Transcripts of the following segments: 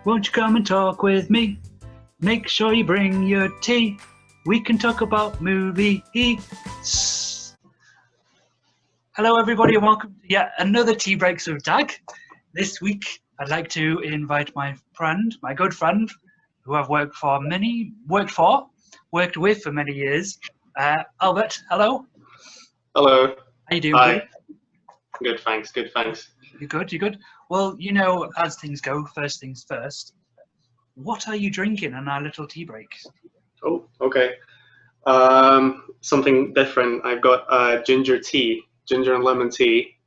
Won't you come and talk with me? Make sure you bring your tea. We can talk about movies. Hello, everybody, and welcome to yet another Tea Breaks with Dag. This week, I'd like to invite my good friend, who I've worked with for many years. Albert, hello. Hello. How you doing? Hi. Good, thanks. You good? Well, as things go, first things first. What are you drinking on our little tea break? Oh, okay. Something different. I've got ginger and lemon tea.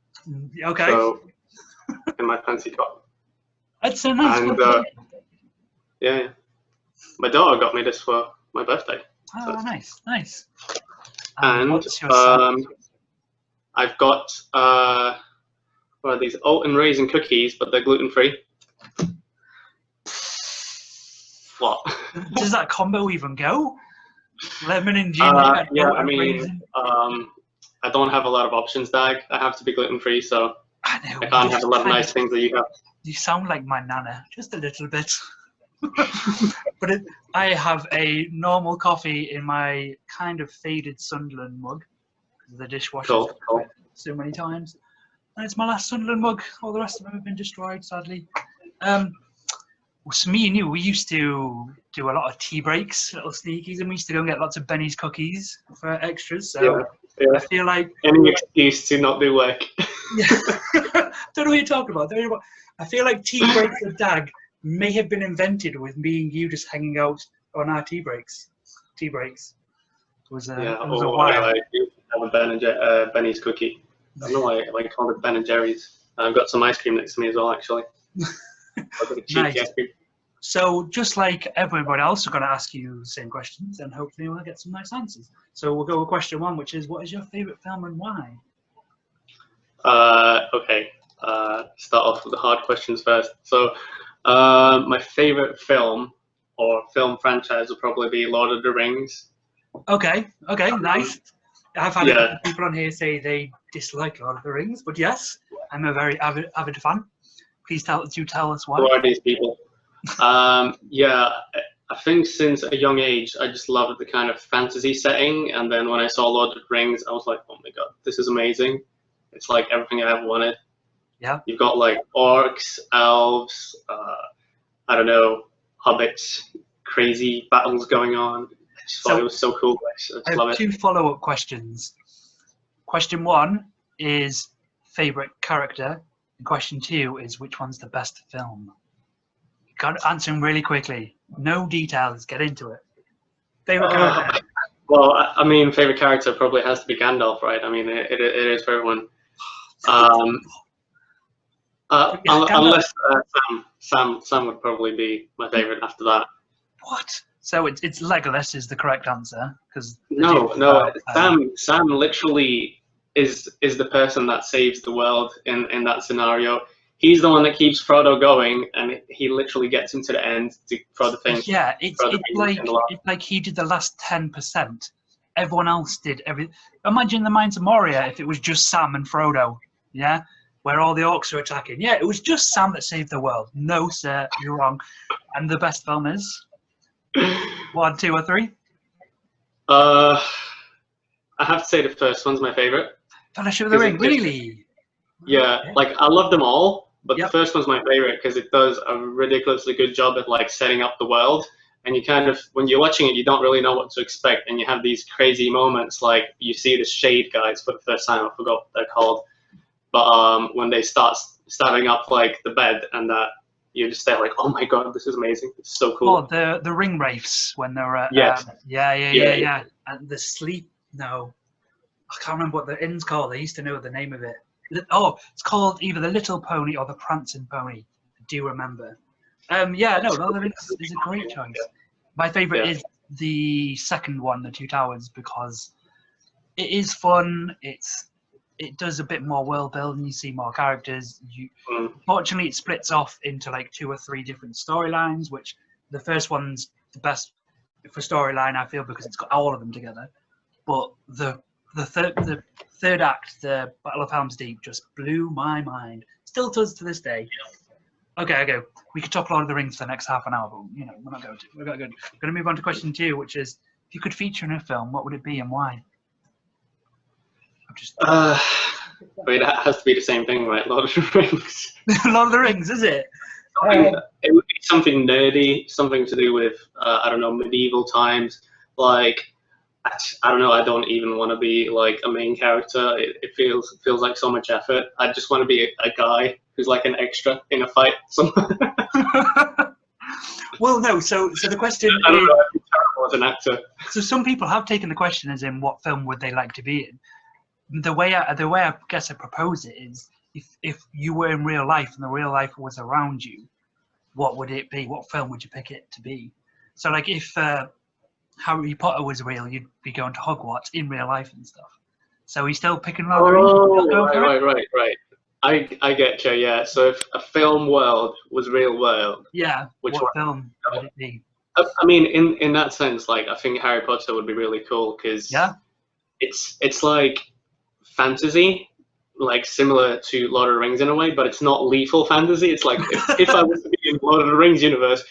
Okay. So, in my fancy cup. That's so nice. And yeah, my daughter got me this for my birthday. Oh, so. Nice. And what's your son? I've got what are these oat and raisin cookies, but they're gluten-free. What? Does that combo even go? Lemon and ginger. Yeah, I mean, I don't have a lot of options, Dag. I have to be gluten-free, so I know, I can't have a lot of nice things that you have. You sound like my nana, just a little bit. But I have a normal coffee in my kind of faded Sunderland mug. The dishwasher's Cool. So many times. And it's my last Sunderland mug. All the rest of them have been destroyed, sadly. So me and you, we used to do a lot of tea breaks, little sneakies, and we used to go and get lots of Benny's cookies for extras. So yeah. I feel like any excuse to not do work. Yeah. Don't know what you're talking about. I feel like tea breaks with Dag may have been invented with me and you just hanging out on our tea breaks. Tea breaks. It was a while. I do have a Benny's cookie. I don't know why I call it Ben and Jerry's. I've got some ice cream next to me as well, actually. Nice. So just like everybody else, we're going to ask you the same questions, and hopefully we'll get some nice answers. So we'll go with question one, which is, what is your favourite film and why? Okay. Start off with the hard questions first. So, my favourite film or film franchise will probably be Lord of the Rings. Okay, nice. I've had a couple of people on here say they dislike Lord of the Rings, but yes, I'm a very avid fan. Please tell us why. Who are these people? I think since a young age, I just loved the kind of fantasy setting. And then when I saw Lord of the Rings, I was like, oh my god, this is amazing. It's like everything I ever wanted. Yeah. You've got like orcs, elves, I don't know, hobbits, crazy battles going on. I just thought it was so cool. I have two follow-up questions. Question one is favorite character, and question two is which one's the best film. Got to answer them really quickly. No details. Get into it. Favorite character. Well, I mean, favorite character probably has to be Gandalf, right? I mean, it is for everyone. Unless Sam would probably be my favorite after that. What? So it's Legolas is the correct answer because no. Sam literally is the person that saves the world in that scenario. He's the one that keeps Frodo going, and he literally gets him to the end for the thing. Yeah, it's like he did the last 10%. Everyone else did everything. Imagine the Mines of Moria if it was just Sam and Frodo. Yeah, where all the orcs are attacking. Yeah, it was just Sam that saved the world. No, sir, you're wrong. And the best film is 1, 2, or 3. I have to say the first one's my favorite. Fellowship of the Ring, really? Yeah, okay. Like I love them all, but Yep. The first one's my favorite because it does a ridiculously good job at like setting up the world. And you kind of, when you're watching it, you don't really know what to expect, and you have these crazy moments. Like you see the Shade guys for the first time. I forgot what they're called, but when they start starting up like the bed, and you just stay like, oh my god, this is amazing. It's so cool. Oh, the ring wraiths when they're at yes. Yeah. And the sleep. No, I can't remember what the inn's called. I used to know the name of it. Oh, it's called either the Little Pony or the Prancing Pony. I do remember. Lord of the Rings is a great choice. My favourite is the second one, The Two Towers, because it is fun. It does a bit more world building. You see more characters. Fortunately, it splits off into like 2 or 3 different storylines, which the first one's the best for storyline, I feel, because it's got all of them together. But the third act, the Battle of Helm's Deep, just blew my mind. Still does to this day. Okay. We could talk Lord of the Rings for the next half an hour, but we're not going to. We're going to move on to question 2, which is, if you could feature in a film, what would it be and why? I mean, that has to be the same thing, right? Lord of the Rings. Lord of the Rings, is it? It would be something nerdy, something to do with I don't know, medieval times. Like I don't know. I don't even want to be like a main character. It feels like so much effort. I just want to be a guy who's like an extra in a fight somewhere. Well, no. So the question I don't is, know. I'd be terrible as an actor. so some people have taken the question as in, what film would they like to be in? The way I guess I propose it is, if you were in real life and the real life was around you, what would it be? What film would you pick it to be? So, like, if Harry Potter was real, you'd be going to Hogwarts in real life and stuff. So he's still picking Lord of the Rings. Oh, right. I get you. Yeah. So if a film world was real world, Yeah. which what one? film would it be? I mean, in that sense, like I think Harry Potter would be really cool because it's like fantasy, like similar to Lord of the Rings in a way, but it's not lethal fantasy. It's like if I was to be in Lord of the Rings universe,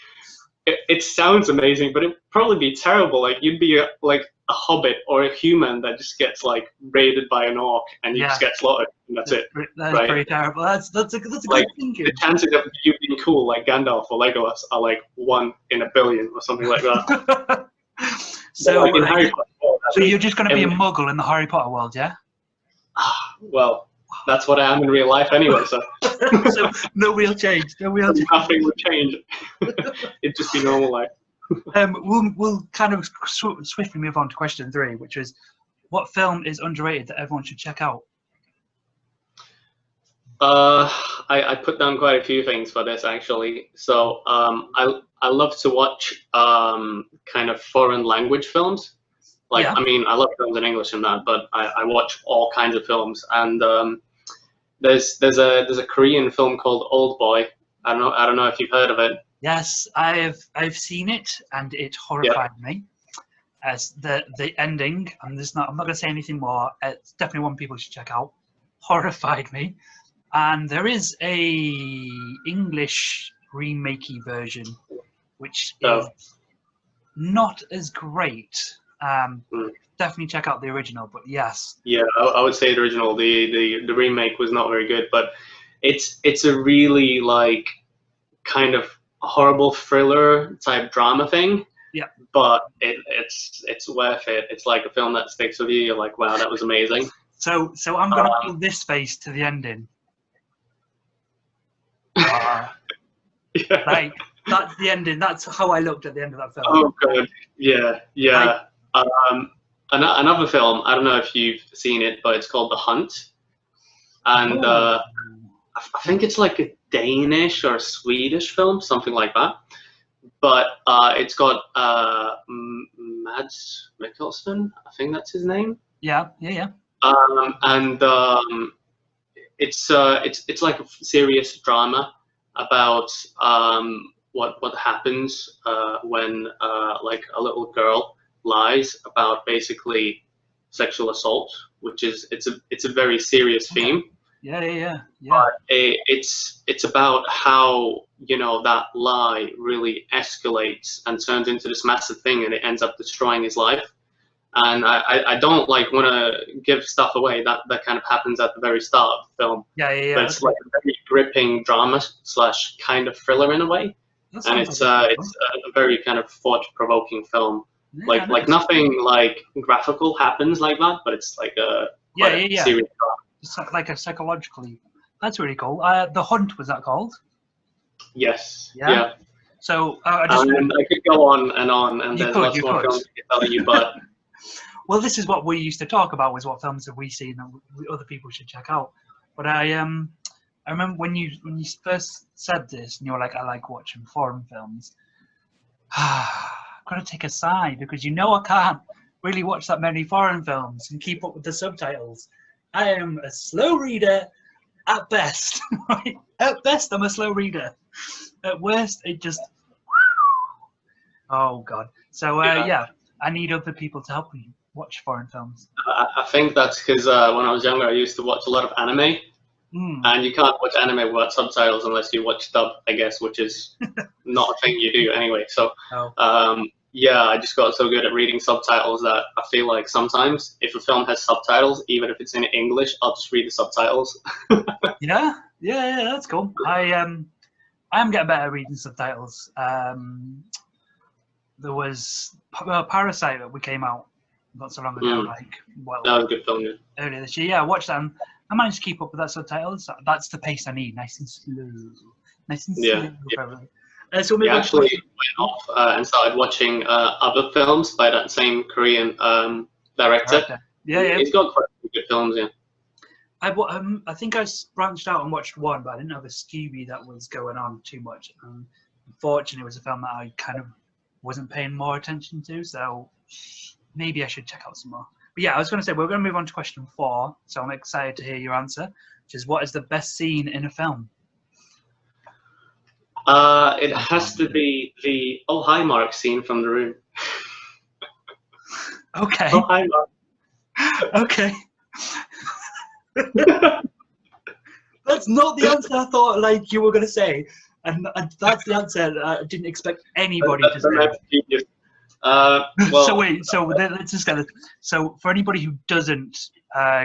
it sounds amazing, but it'd probably be terrible. Like you'd be like a hobbit or a human that just gets like raided by an orc and you just get slaughtered, and that's it. That's pretty terrible. That's a like, good thinking. The chances of you being cool like Gandalf or Legolas are like 1 in a billion or something like that. So, like in Harry Potter world, so you're just going to be a muggle in the Harry Potter world, yeah? Well, that's what I am in real life anyway, so. So no real change. Nothing would change. It'd just be normal life. We'll kind of swiftly move on to question 3, which is, what film is underrated that everyone should check out? I put down quite a few things for this actually. So I love to watch kind of foreign language films. Like I mean, I love films in English and that, but I watch all kinds of films. And there's a Korean film called Old Boy. I don't know if you've heard of it. Yes, I've seen it, and it horrified me. As the ending, I'm not going to say anything more. It's definitely one people should check out. Horrified me. And there is a English remakey version, which is not as great. Definitely check out the original, but yes. Yeah, I would say the original. The remake was not very good, but it's a really like kind of horrible thriller type drama thing. Yeah. But it's worth it. It's like a film that sticks with you. You're like, wow, that was amazing. So I'm gonna put this face to the ending. Yeah. Like that's the ending. That's how I looked at the end of that film. Oh god, yeah. Another film. I don't know if you've seen it, but it's called The Hunt, and I think it's like a Danish or Swedish film, something like that. But it's got Mads Mikkelsen. I think that's his name. Yeah. And it's like a serious drama about what happens when like a little girl lies about basically sexual assault, which is it's a very serious theme. Yeah. But it's about how that lie really escalates and turns into this massive thing, and it ends up destroying his life. And I don't like want to give stuff away that kind of happens at the very start of the film. Yeah. But it's like a very gripping drama / kind of thriller in a way, and it's a very kind of thought-provoking film. Yeah, like nothing like graphical happens like that, but it's like a serious drama. It's like a psychologically. That's really cool. The Hunt, was that called? Yes. Yeah. So I could go on, and there's lots more films I could tell you, but. Well, this is what we used to talk about, was what films have we seen that other people should check out. But I remember when you first said this, and you were like, I like watching foreign films. I've got to take a side, because I can't really watch that many foreign films and keep up with the subtitles. I am a slow reader at best. At best, I'm a slow reader. At worst, it just... Oh, God. So, I need other people to help me watch foreign films. I think that's because when I was younger, I used to watch a lot of anime. And you can't watch anime without subtitles unless you watch dub, I guess, which is not a thing you do anyway. So, yeah, I just got so good at reading subtitles that I feel like sometimes if a film has subtitles, even if it's in English, I'll just read the subtitles. Yeah, that's cool. I am getting better at reading subtitles. There was Parasite that we came out not so long ago, like that was a good film. Yeah. earlier this year. Yeah, I watched that. And I managed to keep up with that subtitles. That's the pace I need, nice and slow, Yeah. So we actually went off and started watching other films by that same Korean director. Yeah. He's got quite a few good films. Yeah. I think I branched out and watched one, but I didn't have a Scooby that was going on too much. Unfortunately, it was a film that I kind of wasn't paying more attention to, so maybe I should check out some more. But yeah, I was going to say, we're going to move on to question 4, so I'm excited to hear your answer, which is, what is the best scene in a film? It has to be the "Oh Hi Mark" scene from The Room. Okay. Oh Hi Mark. Okay. That's not the answer I thought like you were going to say, and that's the answer that I didn't expect anybody to say. Well, so let's just get it. So for anybody who doesn't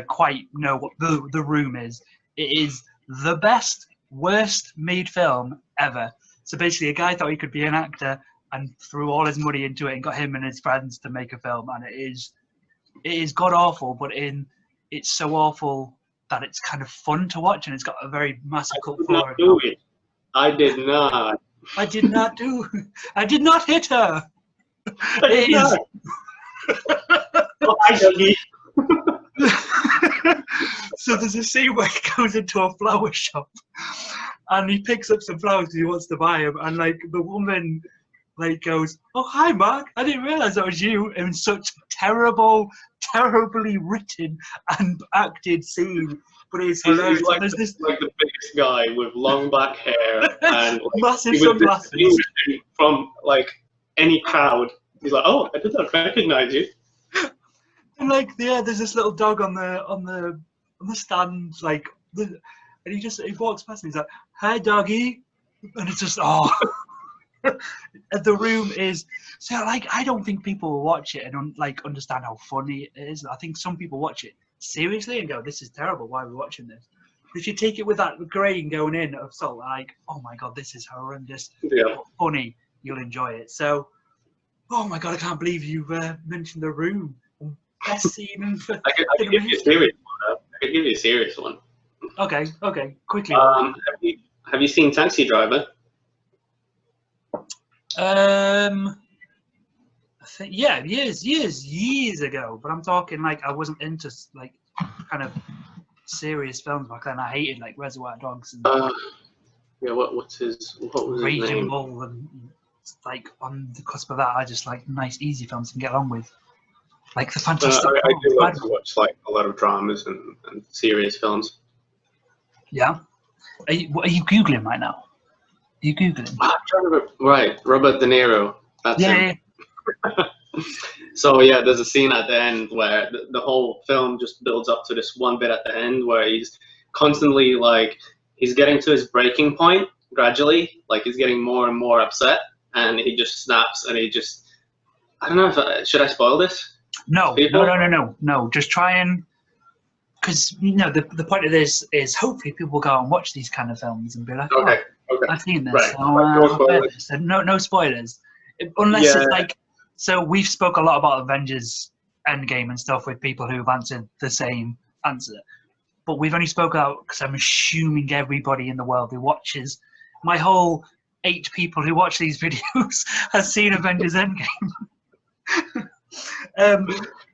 quite know what the Room is, it is the best, worst made film ever. So basically, a guy thought he could be an actor and threw all his money into it and got him and his friends to make a film, and it is god awful, but it's so awful that it's kind of fun to watch, and it's got a very massive cult following. I did not. I did not hit her. It is. Oh, hi, Dougie. So there's a scene where he goes into a flower shop and he picks up some flowers because he wants to buy them, and like the woman like goes, "Oh hi Mark, I didn't realise that was you," in such terribly written and acted scene. But it's hilarious. He's like, like the biggest guy with long black hair and like, massive sunglasses from like any crowd. He's like, "Oh, I did not recognize you." And like, yeah, there's this little dog on the stand, like, and he walks past and he's like, "Hi, doggy," and it's just The Room is so like, I don't think people will watch it and like understand how funny it is. I think some people watch it seriously and go, "This is terrible. Why are we watching this?" But if you take it with that grain going in of salt, like, "Oh my god, this is horrendous," but funny, you'll enjoy it. So, oh my god, I can't believe you mentioned The Room. Best scene in I could give you a serious one. I could give you a serious one. Okay, quickly. Have you seen Taxi Driver? I think, yeah, years ago. But I'm talking like I wasn't into like kind of serious films back then. I hated like Reservoir Dogs and yeah. What was his Raging name? Bull, and like on the cusp of that, I just like nice, easy films to get along with. Like the Fantastic Four. I do like to watch like a lot of dramas and serious films. Yeah. Are you Googling right now? Are you Googling? I'm trying to remember. Right, Robert De Niro. That's him. Yeah. So yeah, there's a scene at the end where the whole film just builds up to this one bit at the end where he's constantly like, he's getting to his breaking point gradually, like he's getting more and more upset, and he just snaps, and he just, I don't know, should I spoil this? No. Just try and, because the point of this is hopefully people will go out and watch these kind of films and be like, okay. I've seen this. Right. So, no spoilers, unless it's like. So we've spoke a lot about Avengers Endgame and stuff with people who've answered the same answer, but we've only spoke out because I'm assuming everybody in the world who watches, my whole 8 people who watch these videos has seen Avengers Endgame.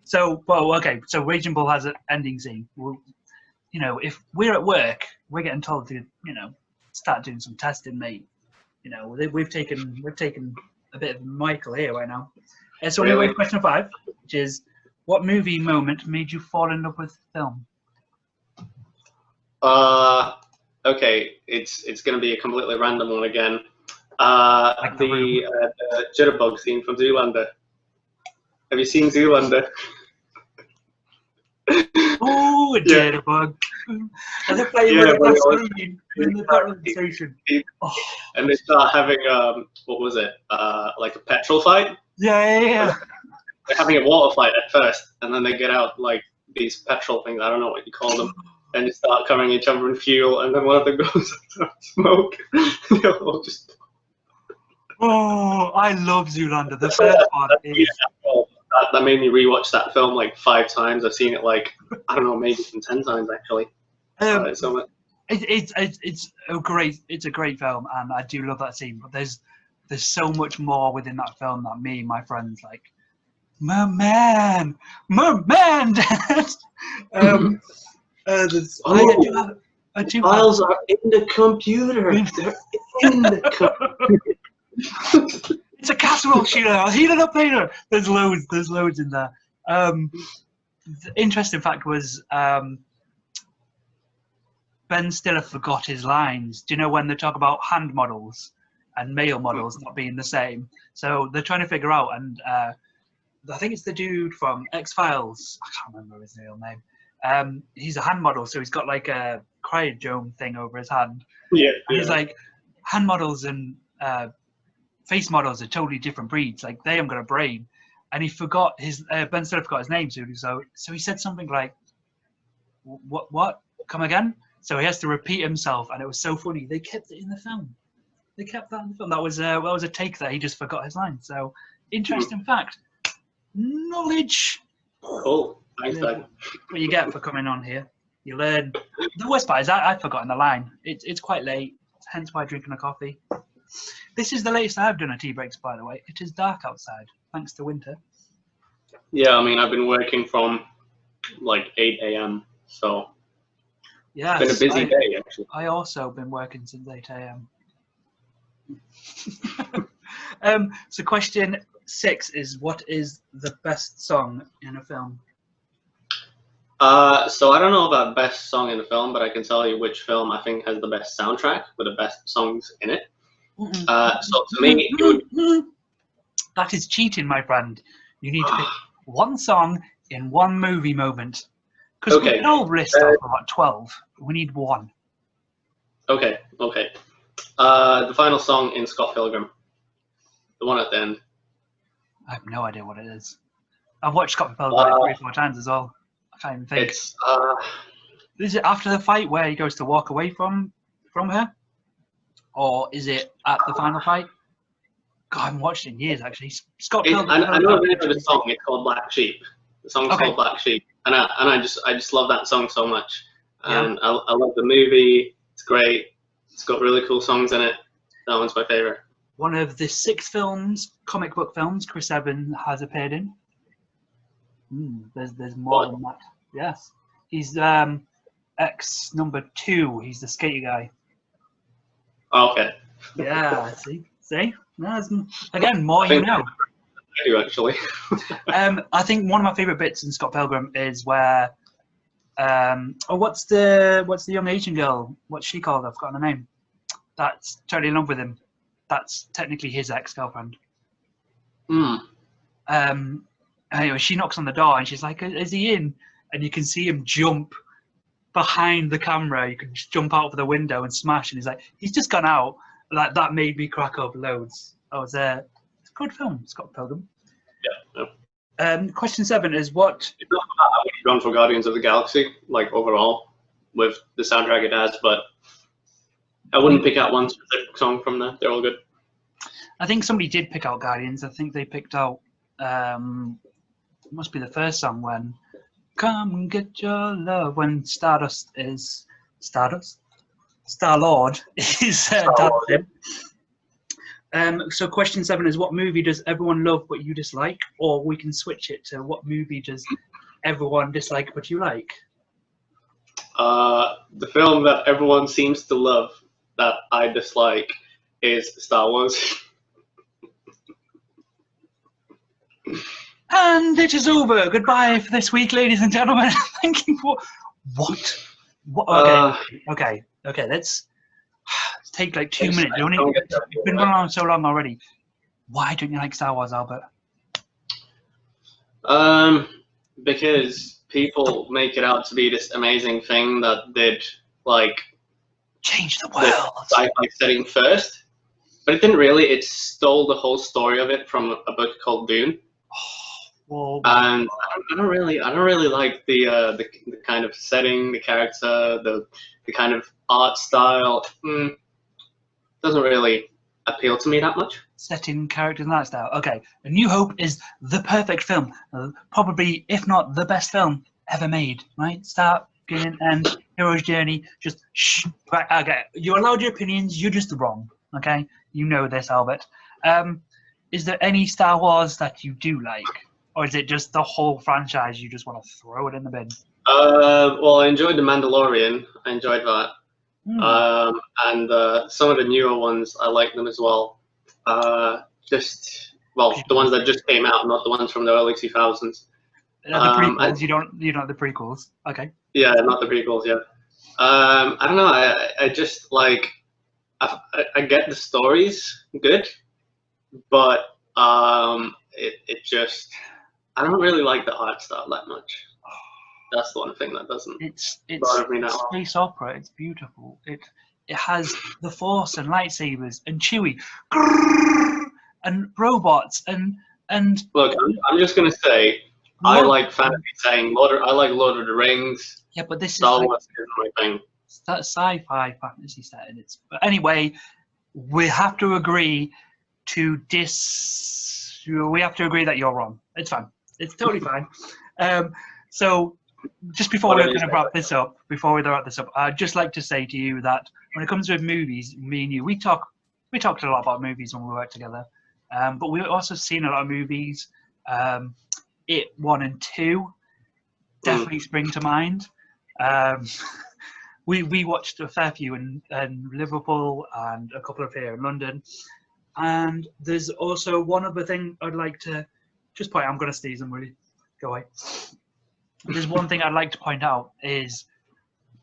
So Raging Bull has an ending scene. Well, if we're at work, we're getting told to, start doing some testing, mate. We've taken a bit of Michael here right now. So we wait for question 5, which is, what movie moment made you fall in love with film? Okay, it's gonna be a completely random one again. Like the Jitterbug scene from Zoolander. Have you seen Zoolander? Oh, a Yeah. jitterbug. And they're playing Yeah, with but the it was screen in the petrol station. Oh, and they start having what was it? Like a petrol fight. yeah, yeah, yeah. They're having a water fight at first, and then they get out like these petrol things. I don't know what you call them, and they start covering each other in fuel. And then one of them goes into smoke. They all just Oh, I love Zoolander. The first one is. that made me rewatch that film like 5 times. I've seen it like I don't know, maybe even 10 times actually. So much. It's a great film, and I do love that scene. But there's so much more within that film that me and my friends like. My man, Dad. I do have, Files are in the computer. They're in the computer. It's a casserole shooter. I'll heat it up later. There's loads in there. The interesting fact was Ben Stiller forgot his lines. Do you know when they talk about hand models and male models not being the same? So they're trying to figure out, and I think it's the dude from X-Files. I can't remember his real name. He's a hand model, so he's got like a cryodome thing over his hand. Yeah. And he's like, hand models and face models are totally different breeds. Like they haven't got a brain. And he forgot his Ben Stiller forgot his name, so he said something like, "What? Come again?" So he has to repeat himself, and it was so funny. They kept it in the film. They kept that in the film. That was a take that he just forgot his line. So interesting fact. Knowledge. Cool. Thanks, Dad. What you get for coming on here. You learn. The worst part is I've forgotten the line. It's quite late, hence why drinking a coffee. This is the latest I've done a tea breaks, by the way. It is dark outside, thanks to winter. Yeah, I mean, I've been working from like 8 a.m. So yeah, it's been a busy day, actually. I also been working since 8 a.m. So question 6 is, what is the best song in a film? So I don't know about best song in a film, but I can tell you which film I think has the best soundtrack with the best songs in it. So to me, it would... That is cheating, my friend. You need to pick one song in one movie moment. Because we can all list off about 12. We need one. Okay. The final song in Scott Pilgrim. The one at the end. I have no idea what it is. I've watched Scott Pilgrim 3 or 4 times as well. I can't even think. Is it after the fight where he goes to walk away from her? Or is it at the final fight? God, I haven't watched it in years, actually. Scott Pilgrim. I know the name of the song. It's called Black Sheep. The song's called Black Sheep. And I just love that song so much. And I love the movie. It's great. It's got really cool songs in it. That one's my favorite. One of the 6 comic book films Chris Evans has appeared in. There's more than that. Yes. He's X number 2. He's the skater guy. Okay. Yeah, see? Again, more you know. I do, actually. I think one of my favourite bits in Scott Pilgrim is where what's the young Asian girl? What's she called? I've forgotten her name. That's totally in love with him. That's technically his ex-girlfriend. Anyway, she knocks on the door and she's like, "Is he in?" And you can see him jump behind the camera. You can just jump out of the window and smash. And he's like, "He's just gone out." Like that made me crack up loads. It's a good film, Scott Pilgrim. Yeah. Question 7 is what? It's not that I would have gone for Guardians of the Galaxy, like overall, with the soundtrack it has, but I wouldn't pick out one specific song from there. They're all good. I think somebody did pick out Guardians. I think they picked out it must be the first song when "Come and Get Your Love" when Stardust is Stardust. Star-Lord is dancing. So question 7 is, what movie does everyone love but you dislike? Or we can switch it to, what movie does everyone dislike but you like? The film that everyone seems to love that I dislike is Star Wars. And it is over. Goodbye for this week, ladies and gentlemen. Thank you for... What? Okay. Let's take like 2 minutes. You've been going on so long already. Why don't you like Star Wars, Albert? Because people make it out to be this amazing thing that did like Change the the world. sci-fi setting first, but it didn't really. It stole the whole story of it from a book called Dune. Whoa. And I don't really like the kind of setting, the character, the kind of art style. Doesn't really appeal to me that much. Setting, characters, and that style. Okay, A New Hope is the perfect film. Probably, if not the best film ever made. Right? Start, beginning, end, hero's journey. Just shh. Right, okay, you're allowed your opinions. You're just wrong. Okay, you know this, Albert. Is there any Star Wars that you do like? Or is it just the whole franchise you just want to throw it in the bin? Well, I enjoyed The Mandalorian. I enjoyed that. And some of the newer ones, I like them as well. The ones that just came out, not the ones from the early 2000s. The prequels, you don't the prequels. Okay. Yeah, not the prequels. Yeah. I don't know. I just like. I get the stories good, but it just. I don't really like the art style that much. That's the one thing that doesn't bother me that much. Space opera. It's beautiful. It has the Force and lightsabers and Chewie and robots and. Look, I'm just gonna say I like fantasy saying I like Lord of the Rings. Yeah, but this Star is Wars is my thing. That sci-fi fantasy setting. But anyway, we have to agree to this. We have to agree that you're wrong. It's fine. It's totally fine. So, just before we're going to wrap this up, I'd just like to say to you that when it comes to movies, me and you, we talked a lot about movies when we worked together. But we've also seen a lot of movies. It 1 and 2 definitely spring to mind. We watched a fair few in Liverpool and a couple of here in London. And there's also one other thing I'd like to just point out. I'm going to sneeze and really go away. There's one thing I'd like to point out is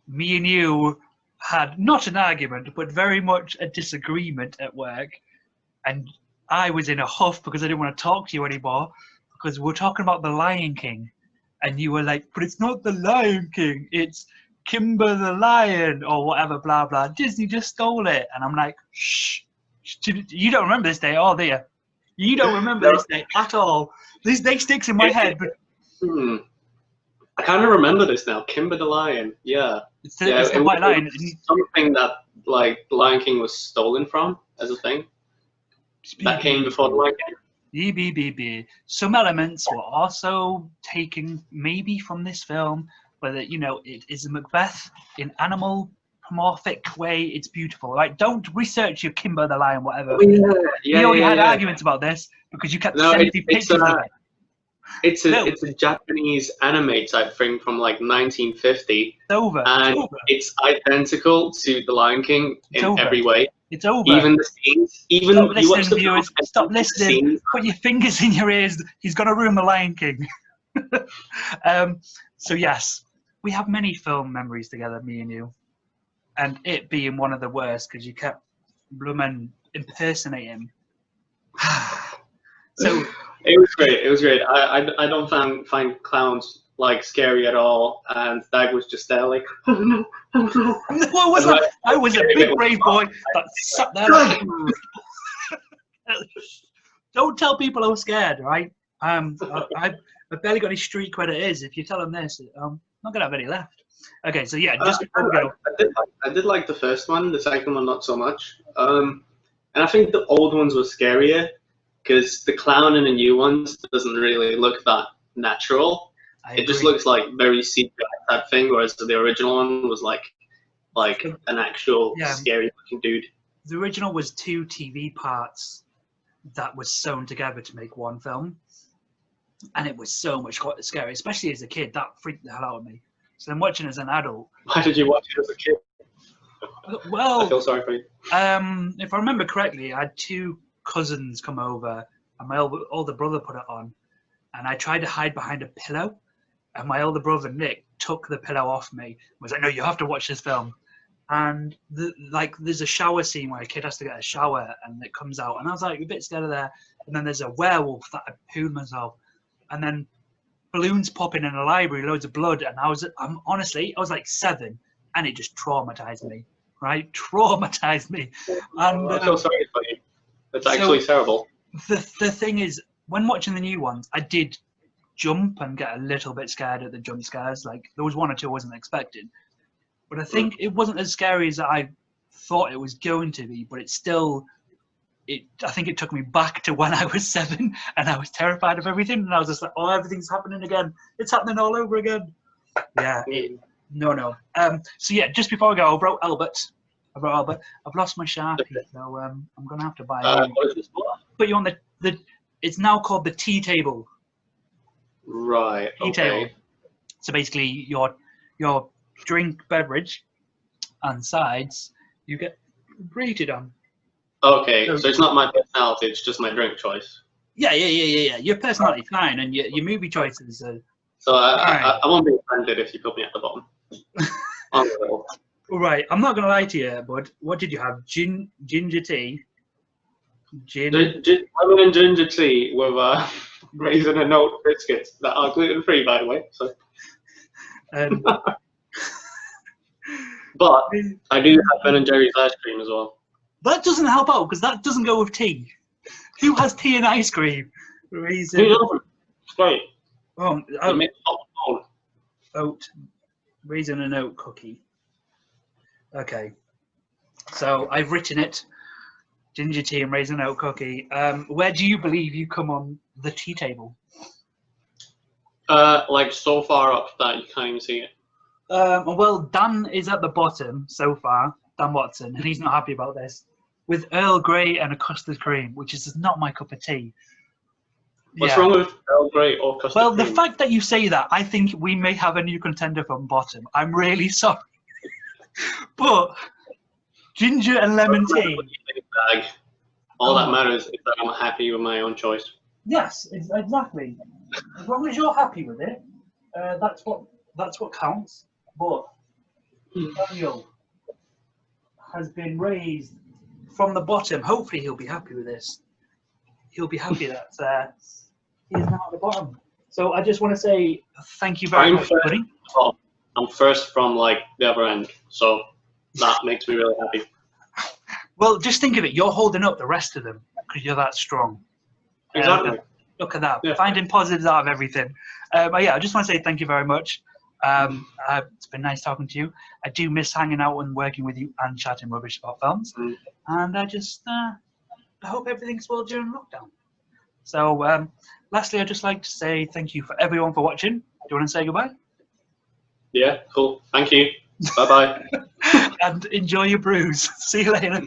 me and you had not an argument, but very much a disagreement at work. And I was in a huff because I didn't want to talk to you anymore because we're talking about The Lion King. And you were like, but it's not The Lion King. It's Kimber the Lion or whatever, blah, blah. Disney just stole it. And I'm like, shh. You don't remember this day, do you? You don't remember this day at all. This day sticks in my head. But I kind of remember this now. Kimber the Lion. Yeah. It's the White Lion. Something that like The Lion King was stolen from as a thing. That came before The Lion King. Some elements were also taken maybe from this film, whether it is a Macbeth in animal-morphic way. It's beautiful. Right? Don't research your Kimber the Lion, whatever. We already had arguments about this because you kept sending pictures of it. It's a Japanese anime type thing from like 1950. It's over. And it's identical to The Lion King in every way. It's over. Even the scenes. Even stop listening, viewers. Stop listening. Put your fingers in your ears. He's going to ruin The Lion King. So yes, we have many film memories together, me and you, and it being one of the worst because you kept blooming impersonating him. So it was great. It was great. I don't find clowns like scary at all, and Dag was just there like, oh no, oh no. What was that? I was a big brave boy that sat there. Like, don't tell people I was scared, right? I've barely got any street credit. If you tell them this, I'm not gonna have any left. Okay, so yeah, just before we go. I did like the first one. The second one, not so much. And I think the old ones were scarier because the clown in the new ones doesn't really look that natural. It just looks like very CGI type thing, whereas the original one was like an actual scary looking dude. The original was 2 TV parts that was sewn together to make one film, and it was so much quite scary, especially as a kid. That freaked the hell out of me. So then watching as an adult. Why did you watch it as a kid? Well, I feel sorry for you. If I remember correctly, I had 2 cousins come over, and my older brother put it on, and I tried to hide behind a pillow. And my older brother, Nick, took the pillow off me and was like, no, you have to watch this film. And there's a shower scene where a kid has to get a shower and it comes out. And I was like a bit scared of that. And then there's a werewolf that I pooed myself. And then balloons popping in a library, loads of blood, and honestly, I was like 7, and it just traumatized me, right? Traumatized me. And I'm so sorry for you. It's so- actually terrible. the thing is, when watching the new ones, I did jump and get a little bit scared at the jump scares. Like there was 1 or 2 I wasn't expecting, but I think it wasn't as scary as I thought it was going to be. But it's still, I think it took me back to when I was 7 and I was terrified of everything, and I was just like, oh, everything's happening again. It's happening all over again. Yeah. No. So yeah, just before I go, I wrote Albert. I've lost my Sharpie, so I'm gonna have to buy a new. What is this for? Put you on the. It's now called the tea table. Right. Tea Okay. table. So basically, your drink, beverage, and sides you get rated on. Okay. So it's not my personality; it's just my drink choice. Yeah. Your personality's fine, and your movie choices are. So Right. I won't be offended if you put me at the bottom. On the level. All right. I'm not gonna lie to you, bud. What did you have? Ginger tea. Lemon and ginger tea with raisin and oat biscuits that are gluten free, by the way. So, Um, but I do have Ben and Jerry's ice cream as well. that doesn't help out because that doesn't go with tea. Who has tea and ice cream? Raisin. Who doesn't? It's great. Oh, It makes popcorn. oat, raisin and oat cookie. Okay, so I've written it. Ginger tea and raisin oat cookie. Where do you believe you come on the tea table? Like so far up that you can't even see it. Well, Dan is at the bottom so far, Dan Watson, and he's not happy about this. With Earl Grey and a custard cream, which is not my cup of tea. What's wrong with Earl Grey or custard Well, the cream? fact that you say that, I think we may have a new contender from bottom. I'm really sorry. But ginger and lemon tea. Bag. All that matters is that I'm happy with my own choice. Yes, exactly. As long as you're happy with it, that's what counts. But Daniel has been raised from the bottom. Hopefully, he'll be happy with this. He'll be happy that he is now at the bottom. So I just want to say thank you very much, buddy. Oh, I'm first from like the other end, so that makes me really happy. Well, just think of it. You're holding up the rest of them because you're that strong. Exactly. Look at that. Yeah. Finding positives out of everything. But yeah, I just want to say thank you very much. It's been nice talking to you. I do miss hanging out and working with you and chatting rubbish about films. And I just I hope everything's well during lockdown. So lastly, I'd just like to say thank you for everyone for watching. Do you want to say goodbye? Yeah, cool. Thank you. Bye-bye. And enjoy your brews. See you later.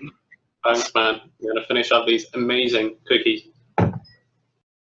Thanks, man. I'm going to finish up these amazing cookies.